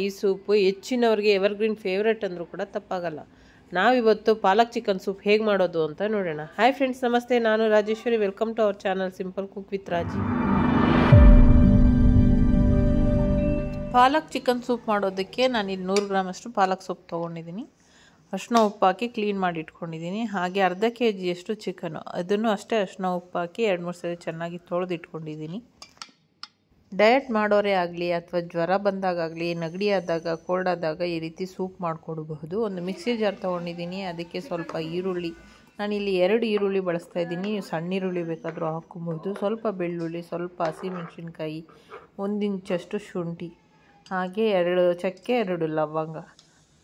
ಈ ಸೂಪು ಹೆಚ್ಚಿನವರಿಗೆ evergreen favourite ಅಂದರೂ ಕೂಡ ತಪ್ಪಾಗಲ್ಲ. ನಾವಿವತ್ತು ಪಾಲಕ್ ಚಿಕನ್ ಸೂಪ್ ಹೇಗೆ ಮಾಡೋದು ಅಂತ ನೋಡೋಣ. ಹಾಯ್ ಫ್ರೆಂಡ್ಸ್, ನಮಸ್ತೆ. ನಾನು Rajeshwari. Welcome to our channel simple cook with Raji. Palak chicken soup ಮಾಡೋದಕ್ಕೆ ನಾನಿಲ್ಲಿ 100 ಗ್ರಾಮಷ್ಟು ಪಾಲಕ್ ಸೊಪ್ಪು ತೊಗೊಂಡಿದ್ದೀನಿ. ಅರಿಶಿನ ಉಪ್ಪು ಹಾಕಿ ಕ್ಲೀನ್ ಮಾಡಿ ಇಟ್ಕೊಂಡಿದ್ದೀನಿ. ಹಾಗೆ ಅರ್ಧ kg ಚಿಕನು, ಅದನ್ನು ಅಷ್ಟೇ ಅರಿಶಿನ ಉಪ್ಪು ಹಾಕಿ 2-3 ಸರಿ ಚೆನ್ನಾಗಿ ತೊಳೆದು ಇಟ್ಕೊಂಡಿದ್ದೀನಿ. ಡಯಟ್ ಮಾಡೋರೇ ಆಗಲಿ ಅಥವಾ ಜ್ವರ ಬಂದಾಗಲಿ, ನೆಗಡಿ ಆದಾಗ, ಕೋಲ್ಡ್ ಆದಾಗ ಈ ರೀತಿ ಸೂಪ್ ಮಾಡಿಕೊಡಬಹುದು. ಒಂದು ಮಿಕ್ಸಿ ಜಾರ್ ತೊಗೊಂಡಿದ್ದೀನಿ. ಅದಕ್ಕೆ ಸ್ವಲ್ಪ ಈರುಳ್ಳಿ, ನಾನಿಲ್ಲಿ 2 ಈರುಳ್ಳಿ ಬಳಸ್ತಾ ಇದ್ದೀನಿ. ಸಣ್ಣ ಈರುಳ್ಳಿ ಬೇಕಾದರೂ ಹಾಕ್ಕೊಬಹುದು. ಸ್ವಲ್ಪ ಬೆಳ್ಳುಳ್ಳಿ, ಸ್ವಲ್ಪ ಹಸಿಮೆಣಸಿನ್ಕಾಯಿ, 1 ಇಂಚಷ್ಟು ಶುಂಠಿ, ಹಾಗೆ 2 ಚಕ್ಕೆ, 2 ಲವಂಗ,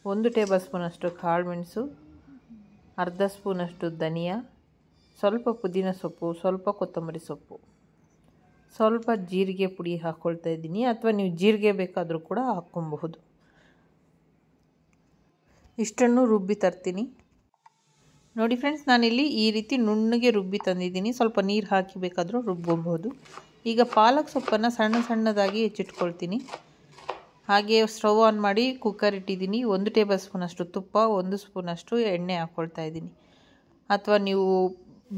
1 ಟೇಬಲ್ ಸ್ಪೂನಷ್ಟು ಕಾಳುಮೆಣಸು, ಅರ್ಧ ಸ್ಪೂನಷ್ಟು ಧನಿಯಾ, ಸ್ವಲ್ಪ ಪುದೀನ ಸೊಪ್ಪು, ಸ್ವಲ್ಪ ಕೊತ್ತಂಬರಿ ಸೊಪ್ಪು, ಸ್ವಲ್ಪ ಜೀರಿಗೆ ಪುಡಿ ಹಾಕ್ಕೊಳ್ತಾ ಇದ್ದೀನಿ. ಅಥವಾ ನೀವು ಜೀರಿಗೆ ಬೇಕಾದರೂ ಕೂಡ ಹಾಕ್ಕೊಬಹುದು. ಇಷ್ಟನ್ನು ರುಬ್ಬಿ ತರ್ತೀನಿ. ನೋಡಿ ಫ್ರೆಂಡ್ಸ್, ನಾನಿಲ್ಲಿ ಈ ರೀತಿ ನುಣ್ಣಗೆ ರುಬ್ಬಿ ತಂದಿದ್ದೀನಿ. ಸ್ವಲ್ಪ ನೀರು ಹಾಕಿ ಬೇಕಾದರೂ ರುಬ್ಬೋದು. ಈಗ ಪಾಲಕ್ ಸೊಪ್ಪನ್ನು ಸಣ್ಣದಾಗಿ ಹೆಚ್ಚಿಟ್ಕೊಳ್ತೀನಿ. ಹಾಗೆ ಸ್ಟವ್ ಆನ್ ಮಾಡಿ ಕುಕ್ಕರ್ ಇಟ್ಟಿದ್ದೀನಿ. 1 ಟೇಬಲ್ ಸ್ಪೂನಷ್ಟು ತುಪ್ಪ, 1 ಸ್ಪೂನಷ್ಟು ಎಣ್ಣೆ ಹಾಕ್ಕೊಳ್ತಾ ಇದ್ದೀನಿ. ಅಥವಾ ನೀವು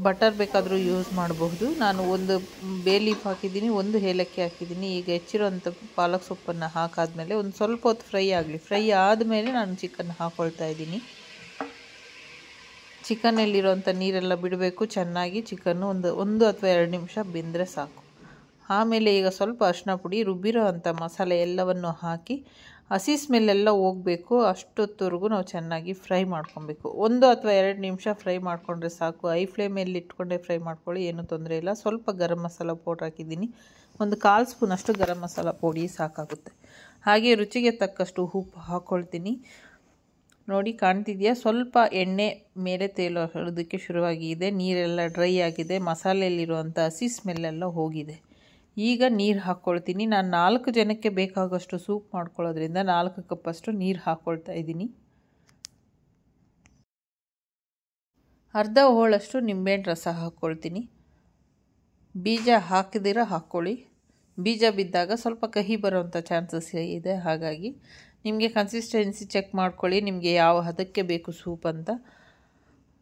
ಬಟರ್ ಬೇಕಾದರೂ ಯೂಸ್ ಮಾಡಬಹುದು. ನಾನು 1 ಬೇ ಲೀಫ್ ಹಾಕಿದ್ದೀನಿ, 1 ಏಲಕ್ಕಿ ಹಾಕಿದ್ದೀನಿ. ಈಗ ಹೆಚ್ಚಿರೋಂಥ ಪಾಲಕ್ ಸೊಪ್ಪನ್ನು ಹಾಕಾದ್ಮೇಲೆ ಒಂದು ಸ್ವಲ್ಪ ಹೊತ್ತು ಫ್ರೈ ಆಗಲಿ. ಫ್ರೈ ಆದಮೇಲೆ ನಾನು ಚಿಕನ್ ಹಾಕ್ಕೊಳ್ತಾ ಇದ್ದೀನಿ. ಚಿಕನ್ನಲ್ಲಿರೋಂಥ ನೀರೆಲ್ಲ ಬಿಡಬೇಕು ಚೆನ್ನಾಗಿ. ಚಿಕನ್ನು ಒಂದು ಅಥವಾ 2 ನಿಮಿಷ ಬೆಂದರೆ ಸಾಕು. ಆಮೇಲೆ ಈಗ ಸ್ವಲ್ಪ ಅರಿಶಿನ ಪುಡಿ, ರುಬ್ಬಿರೋ ಅಂಥ ಮಸಾಲೆ ಎಲ್ಲವನ್ನು ಹಾಕಿ ಹಸಿ ಸ್ಮೆಲ್ಲೆಲ್ಲ ಹೋಗಬೇಕು. ಅಷ್ಟೊತ್ತವರೆಗೂ ನಾವು ಚೆನ್ನಾಗಿ ಫ್ರೈ ಮಾಡ್ಕೊಬೇಕು. 1 ಅಥವಾ 2 ನಿಮಿಷ ಫ್ರೈ ಮಾಡಿಕೊಂಡ್ರೆ ಸಾಕು. ಐ ಫ್ಲೇಮಲ್ಲಿ ಇಟ್ಕೊಂಡೆ ಫ್ರೈ ಮಾಡ್ಕೊಳ್ಳಿ, ಏನೂ ತೊಂದರೆ ಇಲ್ಲ. ಸ್ವಲ್ಪ ಗರಂ ಮಸಾಲ ಪೌಡ್ರ್ ಹಾಕಿದ್ದೀನಿ. 1/4 ಸ್ಪೂನಷ್ಟು ಗರಂ ಮಸಾಲ ಪುಡಿ ಸಾಕಾಗುತ್ತೆ. ಹಾಗೆ ರುಚಿಗೆ ತಕ್ಕಷ್ಟು ಉಪ್ಪು ಹಾಕ್ಕೊಳ್ತೀನಿ. ನೋಡಿ, ಕಾಣ್ತಿದೆಯಾ? ಸ್ವಲ್ಪ ಎಣ್ಣೆ ಮೇಲೆ ತೇಲೋದಕ್ಕೆ ಶುರುವಾಗಿದೆ. ನೀರೆಲ್ಲ ಡ್ರೈ ಆಗಿದೆ. ಮಸಾಲೆಯಲ್ಲಿರುವಂಥ ಹಸಿ ಸ್ಮೆಲ್ಲೆಲ್ಲ ಹೋಗಿದೆ. ಈಗ ನೀರು ಹಾಕ್ಕೊಳ್ತೀನಿ. ನಾನು 4 ಜನಕ್ಕೆ ಬೇಕಾಗೋಷ್ಟು ಸೂಪ್ ಮಾಡ್ಕೊಳ್ಳೋದ್ರಿಂದ 4 ಕಪ್ಪಷ್ಟು ನೀರು ಹಾಕ್ಕೊಳ್ತಾ ಇದ್ದೀನಿ. ಅರ್ಧ ಹೋಳಷ್ಟು ನಿಂಬೆಹಣ್ಣು ರಸ ಹಾಕ್ಕೊಳ್ತೀನಿ. ಬೀಜ ಹಾಕಿದಿರ ಹಾಕ್ಕೊಳ್ಳಿ. ಬೀಜ ಬಿದ್ದಾಗ ಸ್ವಲ್ಪ ಕಹಿ ಬರೋವಂಥ ಚಾನ್ಸಸ್ ಇದೆ. ಹಾಗಾಗಿ ನಿಮಗೆ ಕನ್ಸಿಸ್ಟೆನ್ಸಿ ಚೆಕ್ ಮಾಡ್ಕೊಳ್ಳಿ. ನಿಮಗೆ ಯಾವ ಹದಕ್ಕೆ ಬೇಕು ಸೂಪ್ ಅಂತ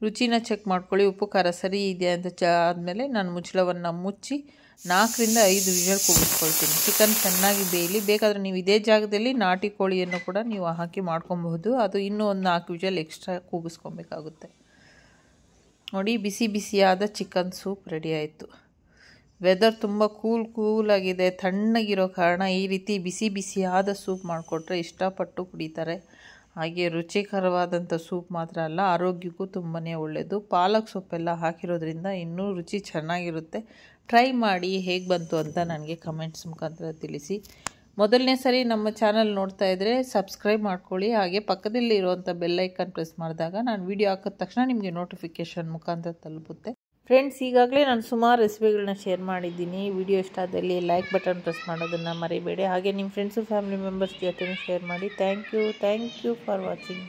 ರುಚಿನ ಚೆಕ್ ಮಾಡ್ಕೊಳ್ಳಿ. ಉಪ್ಪು ಖಾರ ಸರಿ ಇದೆ ಅಂತ ಆದಮೇಲೆ ನಾನು ಮುಚ್ಚಳವನ್ನು ಮುಚ್ಚಿ 4ರಿಂದ 5 ವಿಷಲ್ ಕೂಗಿಸ್ಕೊಳ್ತೀನಿ. ಚಿಕನ್ ಚೆನ್ನಾಗಿ ಬೇಯಲಿ. ಬೇಕಾದರೆ ನೀವು ಇದೇ ಜಾಗದಲ್ಲಿ ನಾಟಿ ಕೋಳಿಯನ್ನು ಕೂಡ ನೀವು ಹಾಕಿ ಮಾಡ್ಕೊಬಹುದು. ಅದು ಇನ್ನೂ ಒಂದು 4 ವಿಷಲ್ ಎಕ್ಸ್ಟ್ರಾ ಕೂಗಿಸ್ಕೊಬೇಕಾಗುತ್ತೆ. ನೋಡಿ, ಬಿಸಿಯಾದ ಚಿಕನ್ ಸೂಪ್ ರೆಡಿ ಆಯಿತು. ವೆದರ್ ತುಂಬ ಕೂಲಾಗಿದೆ. ತಣ್ಣಗಿರೋ ಕಾರಣ ಈ ರೀತಿ ಬಿಸಿಯಾದ ಸೂಪ್ ಮಾಡಿಕೊಟ್ರೆ ಇಷ್ಟಪಟ್ಟು ಕುಡಿತಾರೆ. ಹಾಗೆ ರುಚಿಕರವಾದಂಥ ಸೂಪ್ ಮಾತ್ರ ಅಲ್ಲ, ಆರೋಗ್ಯಕ್ಕೂ ತುಂಬಾ ಒಳ್ಳೆಯದು. ಪಾಲಕ್ ಸೊಪ್ಪೆಲ್ಲ ಹಾಕಿರೋದ್ರಿಂದ ಇನ್ನೂ ರುಚಿ ಚೆನ್ನಾಗಿರುತ್ತೆ. ಟ್ರೈ ಮಾಡಿ ಹೇಗೆ ಬಂತು ಅಂತ ನನಗೆ ಕಮೆಂಟ್ಸ್ ಮುಖಾಂತರ ತಿಳಿಸಿ. ಮೊದಲನೇ ಸರಿ ನಮ್ಮ ಚಾನಲ್ ನೋಡ್ತಾ ಇದ್ದರೆ ಸಬ್ಸ್ಕ್ರೈಬ್ ಮಾಡ್ಕೊಳ್ಳಿ. ಹಾಗೆ ಪಕ್ಕದಲ್ಲಿ ಇರುವಂಥ ಬೆಲ್ಲೈಕನ್ ಪ್ರೆಸ್ ಮಾಡಿದಾಗ ನಾನು ವಿಡಿಯೋ ಹಾಕಿದ ತಕ್ಷಣ ನಿಮಗೆ ನೋಟಿಫಿಕೇಷನ್ ಮುಖಾಂತರ ತಲುಪುತ್ತೆ. ಫ್ರೆಂಡ್ಸ್, ಈಗಾಗಲೇ ನಾನು ಸುಮಾರು ರೆಸಿಪಿಗಳನ್ನ ಶೇರ್ ಮಾಡಿದ್ದೀನಿ. ವಿಡಿಯೋ ಇಷ್ಟ ಆದಲ್ಲಿ ಲೈಕ್ ಬಟನ್ ಪ್ರೆಸ್ ಮಾಡೋದನ್ನು ಮರಿಬೇಡಿ. ಹಾಗೆ ನಿಮ್ಮ ಫ್ರೆಂಡ್ಸು ಫ್ಯಾಮಿಲಿ ಮೆಂಬರ್ಸ್ ಜೊತೆ ಶೇರ್ ಮಾಡಿ. Thank you for watching.